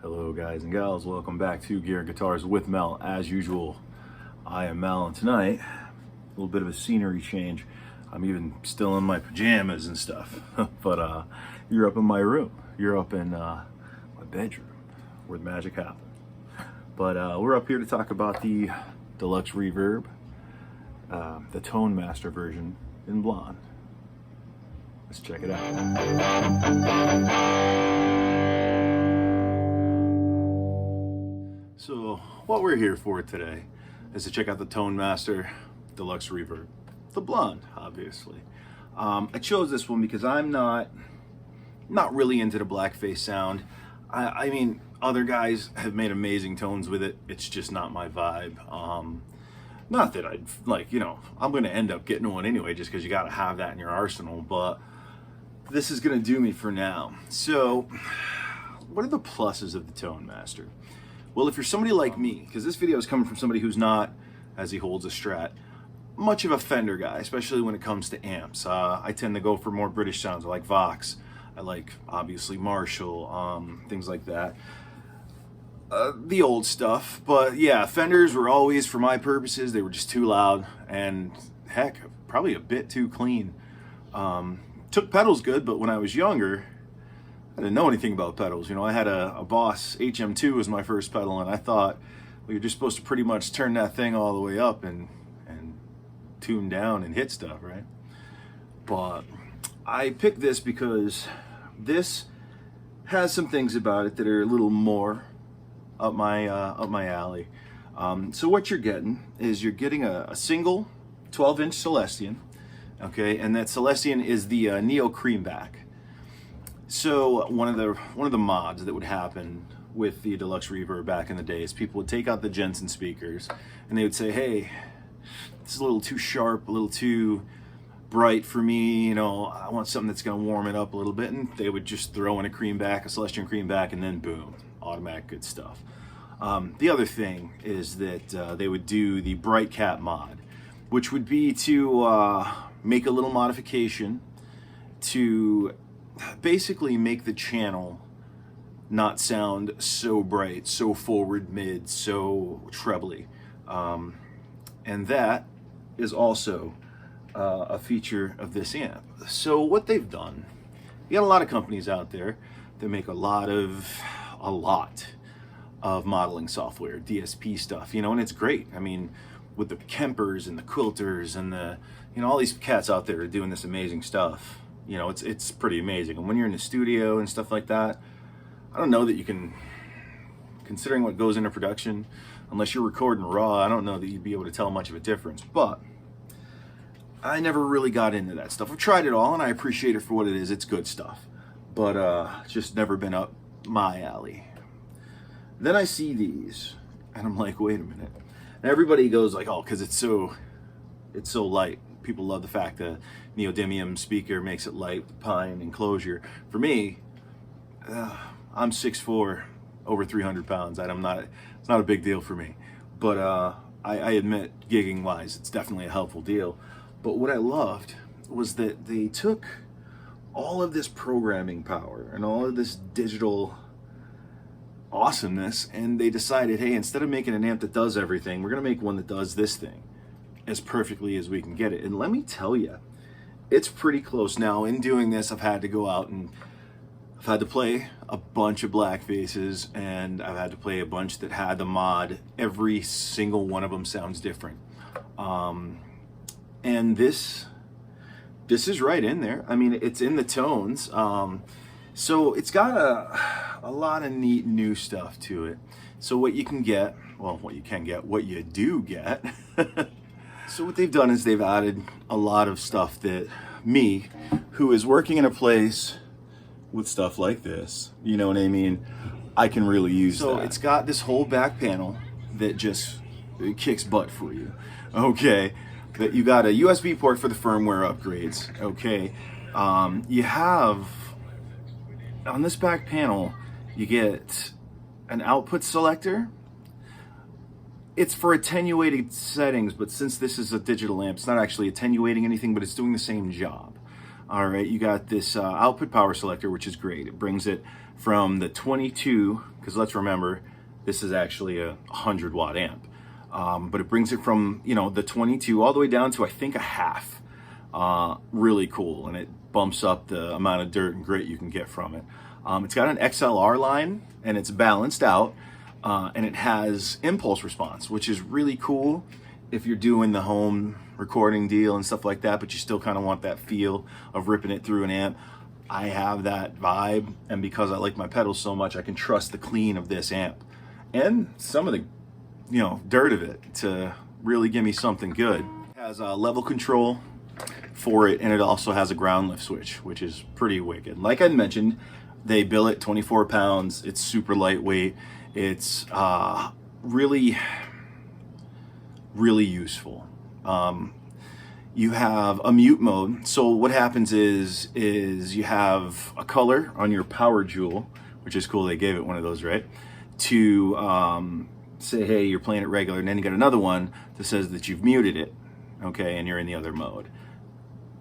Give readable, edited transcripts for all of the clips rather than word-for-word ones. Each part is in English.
Hello guys and gals, welcome back to Gear and Guitars with Mel. As usual, I am Mel, and tonight, a little bit of a scenery change. I'm even still in my pajamas and stuff, but you're up in my room. You're up in my bedroom, where the magic happens. But we're up here to talk about the Deluxe Reverb, the Tonemaster version in blonde. Let's check it out. So what we're here for today is to check out the Tonemaster Deluxe Reverb, the blonde, obviously. I chose this one because I'm not really into the blackface sound. I mean, other guys have made amazing tones with it. It's just not my vibe. Not that I'd like, I'm going to end up getting one anyway, just because you got to have that in your arsenal. But this is going to do me for now. So, what are the pluses of the Tonemaster? Well, if you're somebody like me, because this video is coming from somebody who's not, as he holds a Strat, much of a Fender guy, especially when it comes to amps. I tend to go for more British sounds. I like Vox. I like, obviously, Marshall, things like that. The old stuff. But yeah, Fenders were always, for my purposes, they were just too loud and, heck, probably a bit too clean. Took pedals good, but when I was younger, I didn't know anything about pedals. I had a Boss HM2 as my first pedal, and I thought, well, you're just supposed to pretty much turn that thing all the way up and tune down and hit stuff, right? But I picked this because this has some things about it that are a little more up my alley. So what you're getting is you're getting a single 12-inch Celestion, okay, and that Celestion is the Neo Creamback. So one of the mods that would happen with the Deluxe Reverb back in the day is people would take out the Jensen speakers and they would say, hey, this is a little too sharp, a little too bright for me, I want something that's going to warm it up a little bit, and they would just throw in a Creamback, a Celestion Creamback, and then boom, automatic good stuff. The other thing is that they would do the Bright Cat mod, which would be to make a little modification to basically make the channel not sound so bright, so forward mid, so trebly. And that is also a feature of this amp. So what they've done, you got a lot of companies out there that make a lot of modeling software, DSP stuff, and it's great. I mean, with the Kempers and the Quilters and the, all these cats out there are doing this amazing stuff. It's pretty amazing. And when you're in the studio and stuff like that, I don't know that you can, considering what goes into production, unless you're recording raw, I don't know that you'd be able to tell much of a difference. But I never really got into that stuff. I've tried it all, and I appreciate it for what it is. It's good stuff. But it's just never been up my alley. Then I see these, and I'm like, wait a minute. And everybody goes like, oh, because it's so light. People love the fact that neodymium speaker makes it light, pine enclosure. For me, I'm 6'4", over 300 pounds. It's not a big deal for me. But I admit, gigging wise, it's definitely a helpful deal. But what I loved was that they took all of this programming power and all of this digital awesomeness, and they decided, hey, instead of making an amp that does everything, we're gonna make one that does this thing as perfectly as we can get it. And let me tell you, it's pretty close. Now, in doing this, I've had to go out and I've had to play a bunch of black faces, and I've had to play a bunch that had the mod. Every single one of them sounds different. And this is right in there. I mean, it's in the tones. So it's got a lot of neat new stuff to it. So what you do get, so what they've done is they've added a lot of stuff that me, who is working in a place with stuff like this, you know what I mean, I can really use that. So it's got this whole back panel that just kicks butt for you, okay? That you got a USB port for the firmware upgrades, okay? You have, on this back panel, you get an output selector. It's for attenuated settings, but since this is a digital amp, it's not actually attenuating anything, but it's doing the same job. All right, you got this output power selector, which is great. It brings it from the 22, because let's remember, this is actually a 100-watt amp. But it brings it from, you know, the 22 all the way down to, I think, a half. Really cool, and it bumps up the amount of dirt and grit you can get from it. It's got an XLR line, and it's balanced out, and it has impulse response, which is really cool if you're doing the home recording deal and stuff like that, but you still kind of want that feel of ripping it through an amp. I have that vibe, and because I like my pedals so much, I can trust the clean of this amp and some of the, you know, dirt of it to really give me something good. It has a level control for it, and it also has a ground lift switch, which is pretty wicked. Like I mentioned, they bill it 24 pounds. It's super lightweight. It's really useful. You have a mute mode. So what happens is you have a color on your power jewel, which is cool. They gave it one of those, right? To say, hey, you're playing it regular, and then you got another one that says that you've muted it, okay, and you're in the other mode.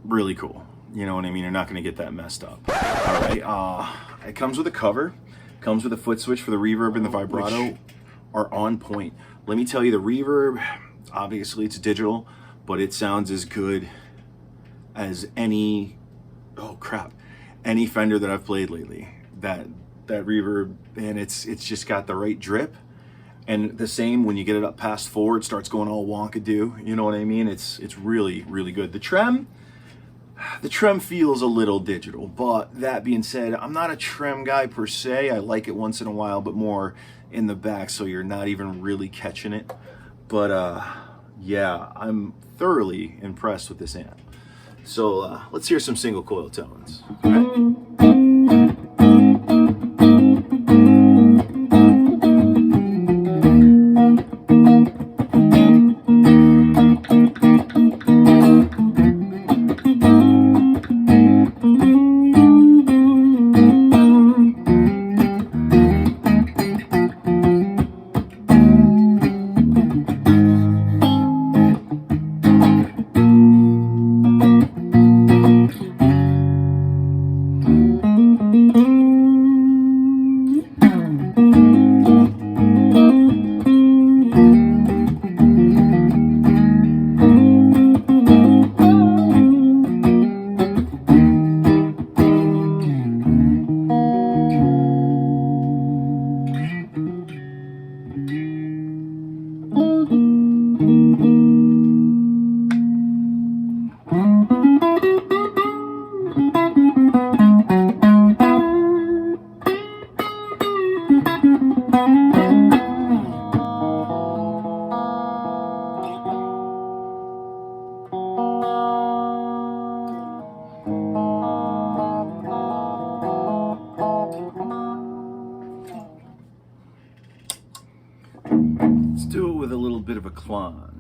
Really cool. You know what I mean? You're not going to get that messed up. All right. It comes with a cover. Comes with a foot switch for the reverb and the vibrato, which are on point. Let me tell you, the reverb, obviously it's digital, but it sounds as good as any, oh crap, any Fender that I've played lately. That reverb, and it's just got the right drip. And the same when you get it up past 4, it starts going all wonkadoo. You know what I mean? It's really good. The trem feels a little digital, but that being said, I'm not a trem guy per se. I like it once in a while, but more in the back, so you're not even really catching it. But yeah, I'm thoroughly impressed with this amp. So let's hear some single coil tones. Let's do it with a little bit of a clon.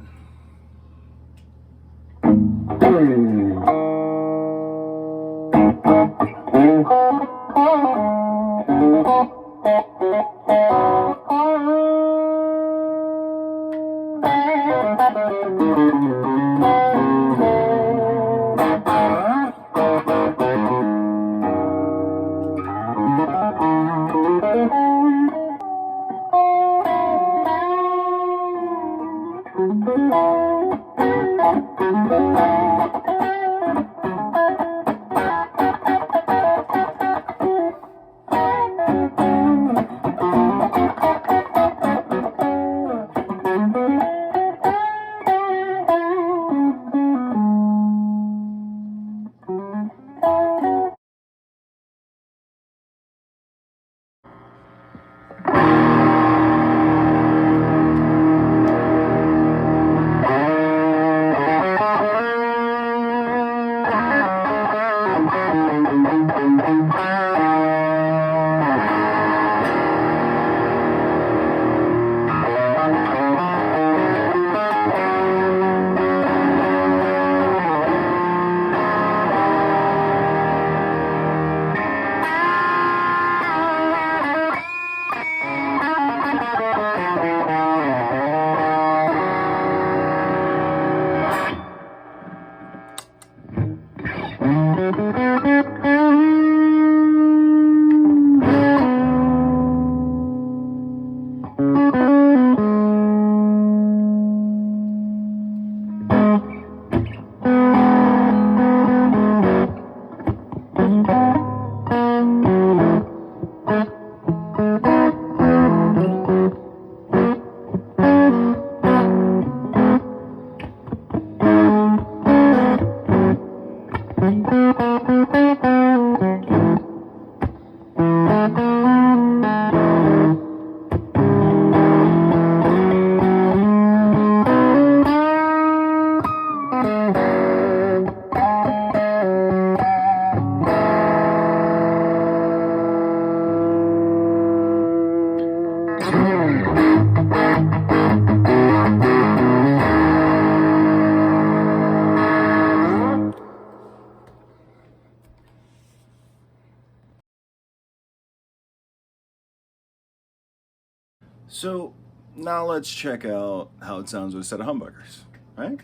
So now let's check out how it sounds with a set of humbuckers, right?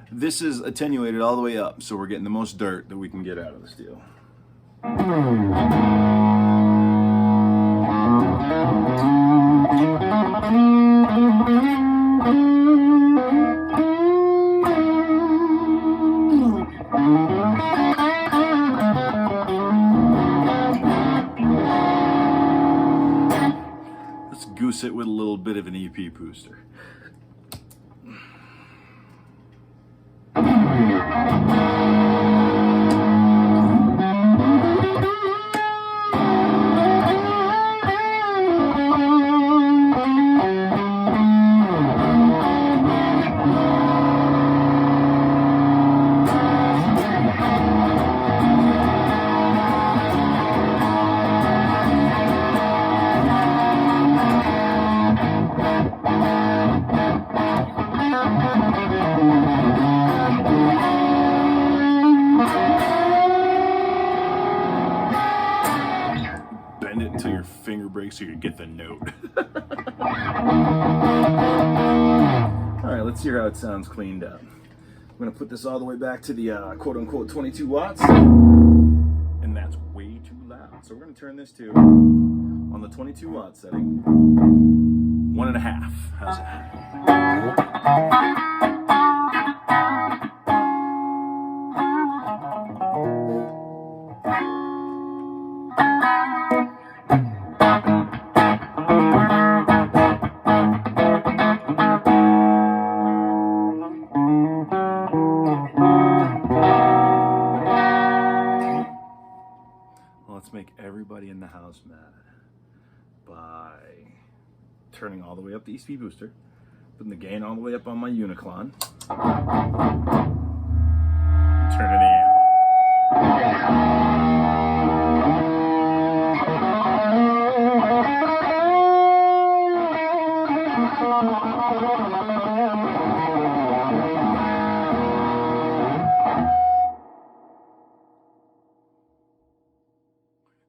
This is attenuated all the way up, so we're getting the most dirt that we can get out of the steel. Let's goose it with a little bit of an EP booster. Bend it until your finger breaks so you get the note. Alright, let's hear how it sounds cleaned up. I'm going to put this all the way back to the quote-unquote 22 watts. And that's way too loud. So we're going to turn this to, on the 22 watt setting, 1.5. How's that? Let's make everybody in the house mad by turning all the way up the ESP booster, putting the gain all the way up on my Uniclon, and turning the amp up.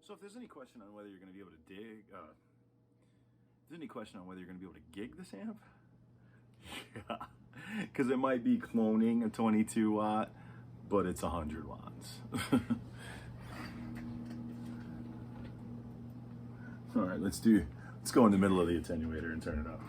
So if there's any question on whether you're going to be able to gig this amp, yeah, because it might be cloning a 22 watt, but it's 100 watts. All right, let's go in the middle of the attenuator and turn it up.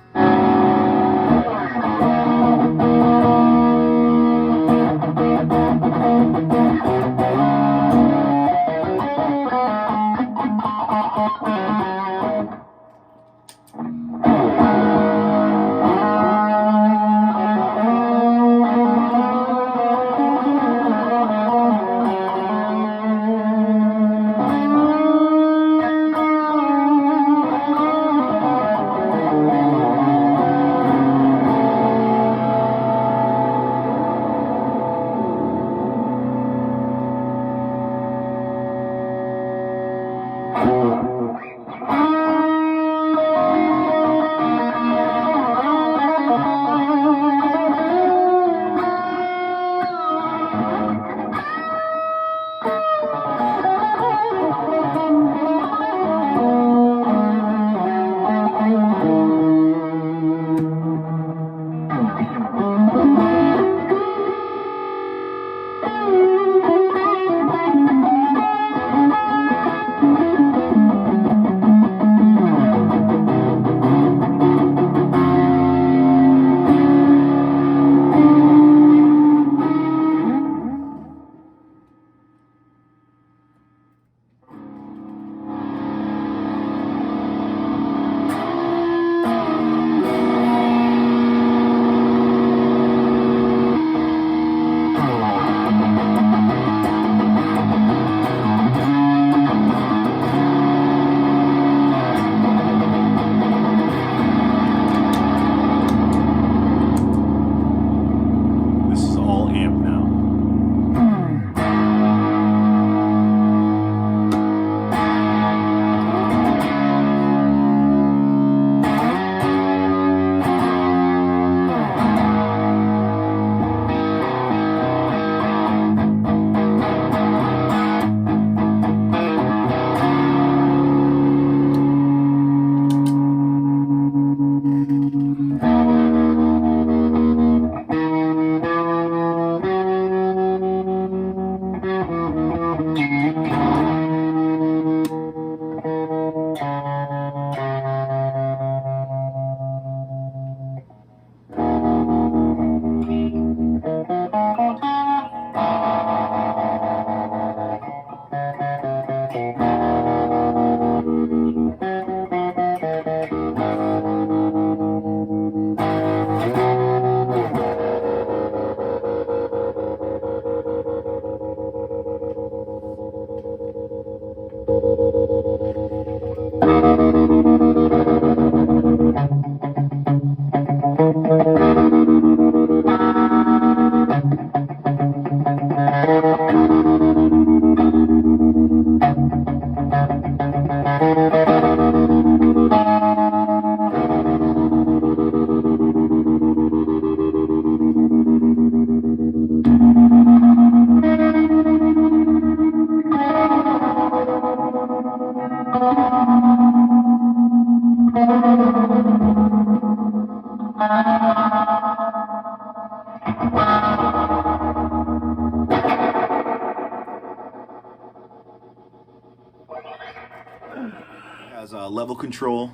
Has a level control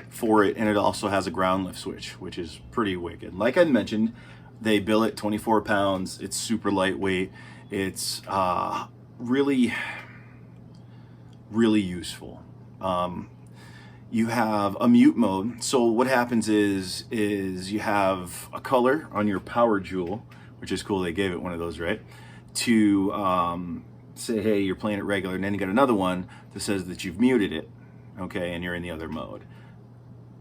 for it, and it also has a ground lift switch, which is pretty wicked. Like I mentioned, they bill it 24 pounds. It's super lightweight. It's really useful. You have a mute mode. So what happens is you have a color on your power jewel, which is cool. They gave it one of those, right? To say, hey, you're playing it regular, and then you got another one that says that you've muted it, okay, and you're in the other mode.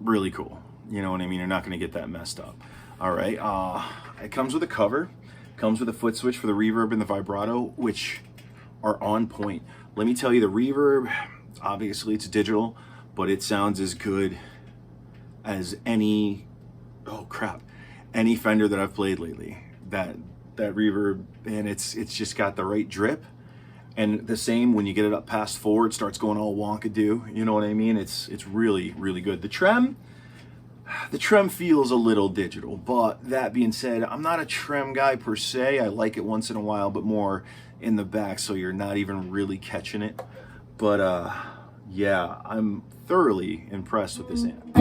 Really cool. You know what I mean? You're not going to get that messed up. All right. It comes with a cover. Comes with a foot switch for the reverb and the vibrato, which are on point. Let me tell you, the reverb, obviously it's digital, but it sounds as good as any, oh crap, any Fender that I've played lately. That reverb, and it's just got the right drip. And the same when you get it up past 4, it starts going all wonkadoo. You know what I mean? It's really good. The trem feels a little digital, but that being said, I'm not a trem guy per se. I like it once in a while, but more in the back, so you're not even really catching it. But yeah, I'm thoroughly impressed with this amp.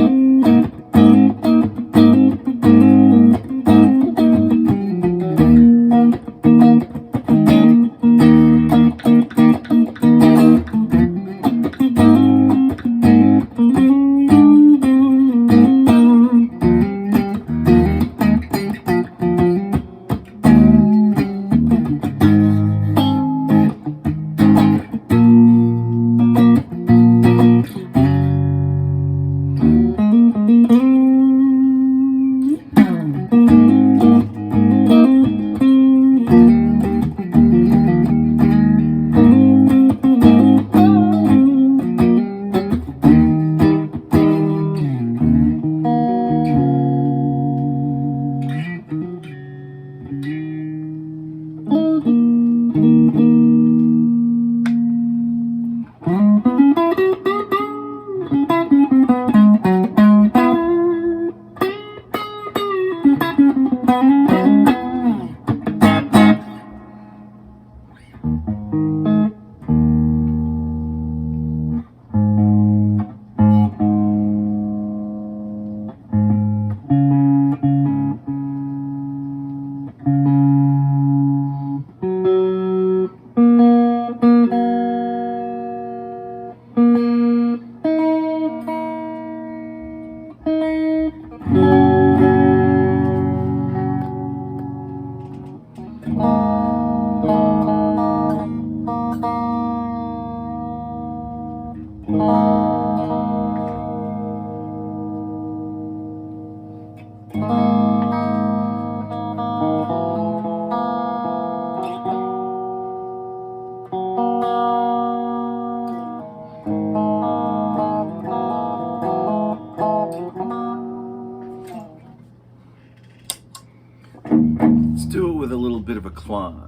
Let's do it with a little bit of a clon.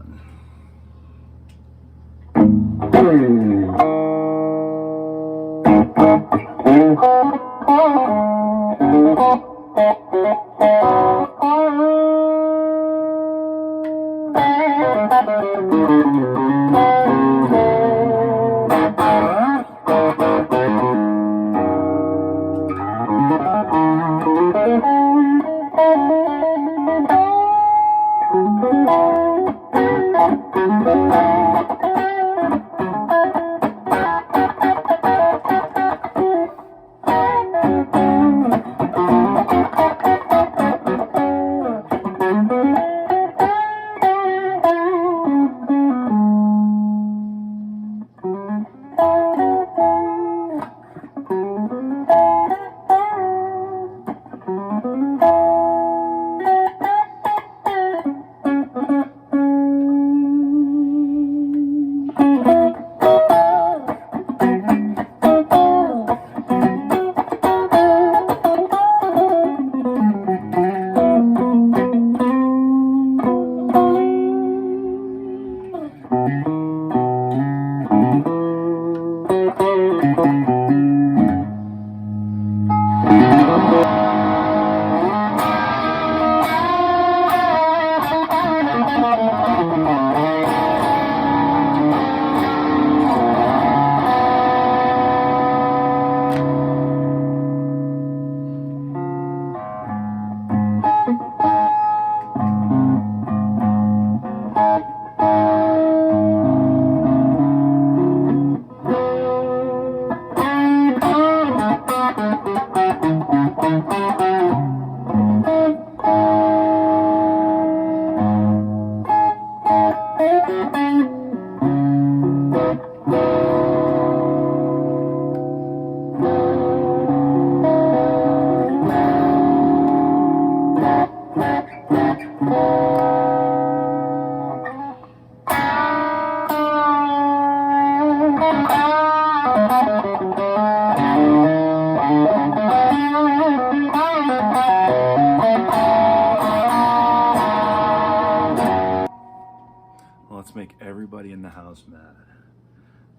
Let's make everybody in the house mad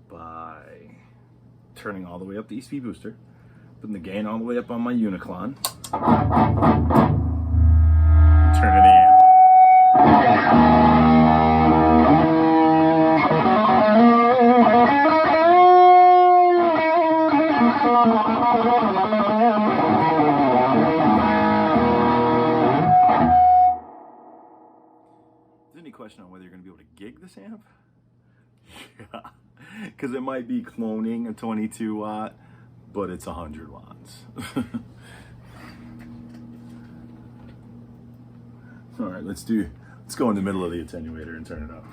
by turning all the way up the ESP booster, putting the gain all the way up on my Uniclon, turning the amp. Any question on whether you're going to be able to gig this amp? Yeah, because it might be cloning a 22 watt, but it's 100 watts. All right, let's go in the middle of the attenuator and turn it up.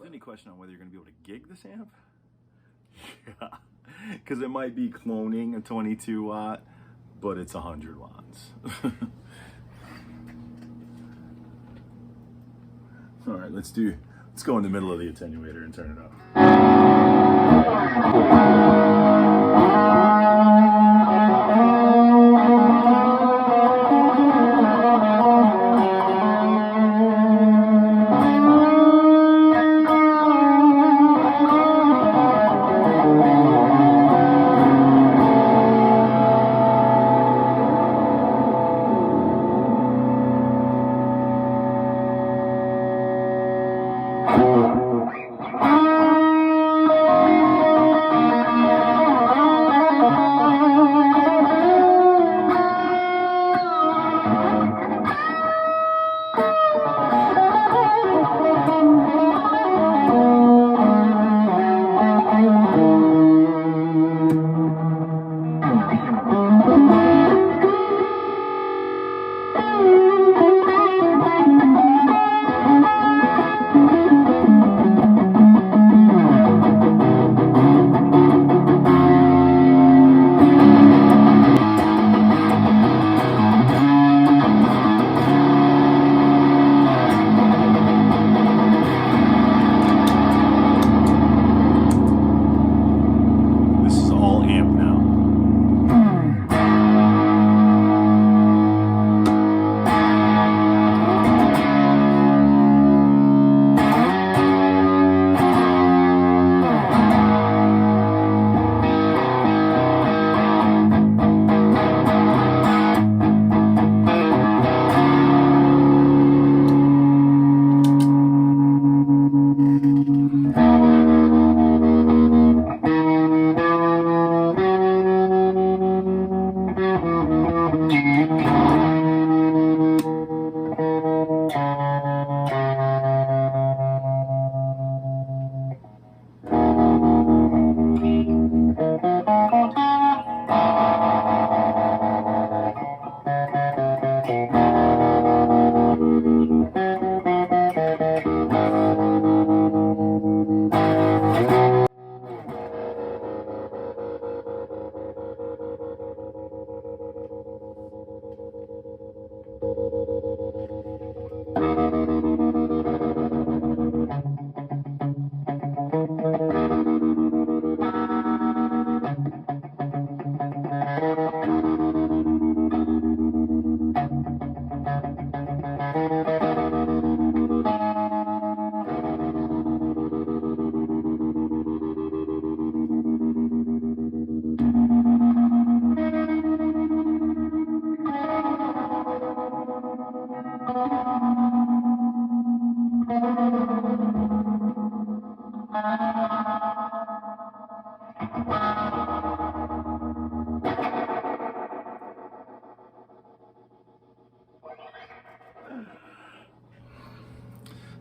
Any question on whether you're going to be able to gig this amp? Yeah, because it might be cloning a 22 watt, but it's 100 watts. All right, let's go in the middle of the attenuator and turn it up.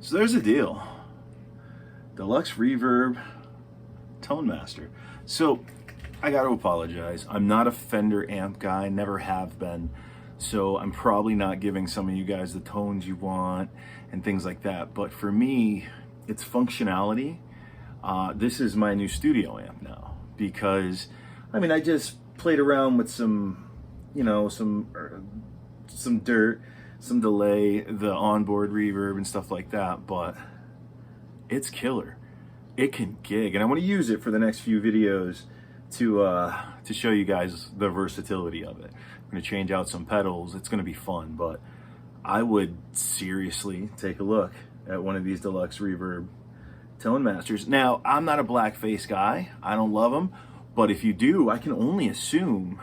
So there's a deal. Deluxe Reverb, Tonemaster. So I got to apologize. I'm not a Fender amp guy, never have been. So I'm probably not giving some of you guys the tones you want and things like that. But for me, it's functionality. This is my new studio amp now because, I mean, I just played around with some, you know, some dirt, some delay, the onboard reverb and stuff like that, but it's killer. It can gig, and I want to use it for the next few videos to show you guys the versatility of it. I'm going to change out some pedals. It's going to be fun, but I would seriously take a look at one of these Deluxe Reverb Tonemasters. Now, I'm not a blackface guy. I don't love them, but if you do, I can only assume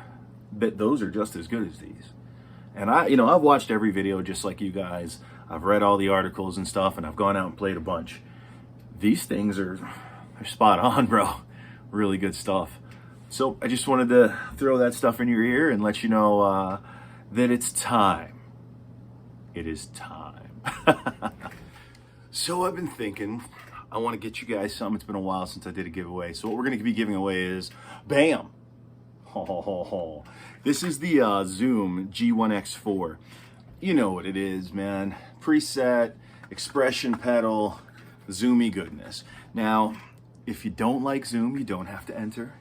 that those are just as good as these. And I've watched every video just like you guys. I've read all the articles and stuff, and I've gone out and played a bunch. These things they're spot on, bro. Really good stuff. So I just wanted to throw that stuff in your ear and let you know that it's time. It is time. So I've been thinking, I want to get you guys something. It's been a while since I did a giveaway. So what we're going to be giving away is, bam! This is the Zoom G1X4. You know what it is, man. Preset, expression pedal, zoomy goodness. Now, if you don't like zoom, you don't have to enter.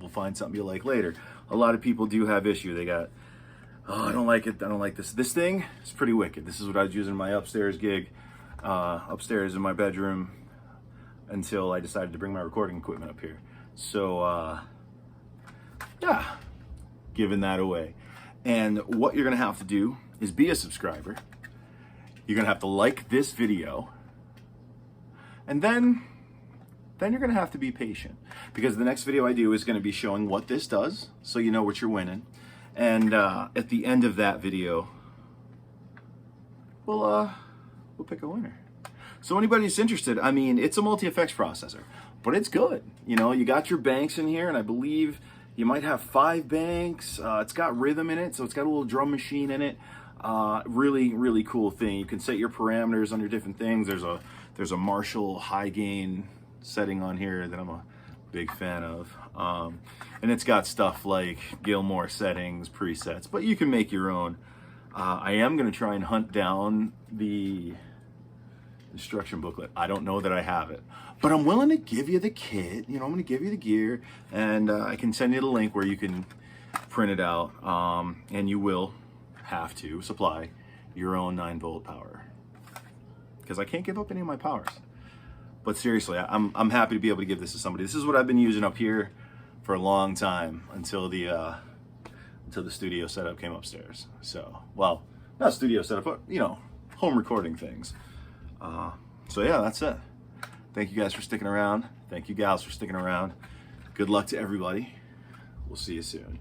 We'll find something you like later. A lot of people do have issue. They got, oh, I don't like it, I don't like this. This thing is pretty wicked. This is what I was using in my upstairs gig, upstairs in my bedroom, until I decided to bring my recording equipment up here. So, yeah, giving that away. And what you're gonna have to do is be a subscriber. You're gonna have to like this video, and then you're gonna have to be patient, because the next video I do is gonna be showing what this does, so you know what you're winning. And at the end of that video, we'll pick a winner. So anybody who's interested, I mean, it's a multi-effects processor, but it's good. You know, you got your banks in here, and I believe you might have 5 banks. It's got rhythm in it, so it's got a little drum machine in it. Really, really cool thing. You can set your parameters on your different things. There's a Marshall high gain setting on here that I'm a big fan of. And it's got stuff like Gilmore settings, presets, but you can make your own. I am gonna try and hunt down the instruction booklet. I don't know that I have it, but I'm willing to give you the kit. You know, I'm gonna give you the gear, and I can send you the link where you can print it out. And you will have to supply your own 9-volt power, because I can't give up any of my powers. But seriously, I'm happy to be able to give this to somebody. This is what I've been using up here for a long time, until the studio setup came upstairs. So, well, not studio setup, but you know, home recording things. So yeah, that's it. Thank you guys for sticking around. Thank you gals for sticking around. Good luck to everybody. We'll see you soon.